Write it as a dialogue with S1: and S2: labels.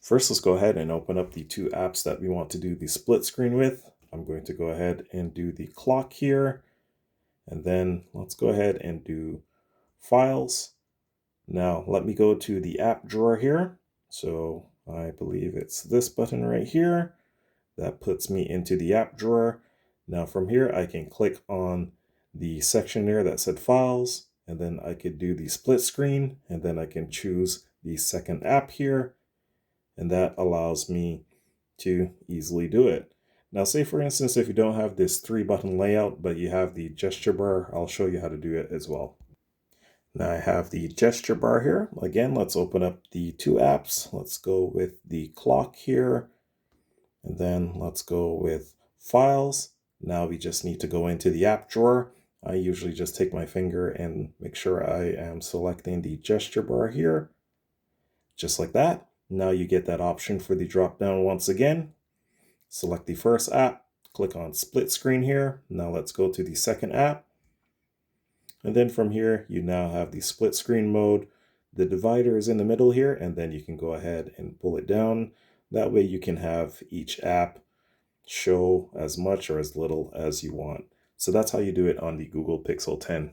S1: First, let's go ahead and open up the two apps that we want to do the split screen with. I'm going to go ahead and do the clock here. And then let's go ahead and do files. Now let me go to the app drawer here. So I believe it's this button right here. That puts me into the app drawer. Now from here, I can click on the section there that said files, and then I could do the split screen, and then I can choose the second app here, and that allows me to easily do it. Now say for instance, if you don't have this 3-button layout, but you have the gesture bar, I'll show you how to do it as well. Now I have the gesture bar here. Again, let's open up the two apps. Let's go with the clock here, and then let's go with files. Now we just need to go into the app drawer. I usually just take my finger and make sure I am selecting the gesture bar here, just like that. Now you get that option for the drop down once again. Select the first app, click on split screen here. Now let's go to the second app. And then from here, you now have the split screen mode. The divider is in the middle here, and then you can go ahead and pull it down. That way you can have each app show as much or as little as you want. So that's how you do it on the Google Pixel 10.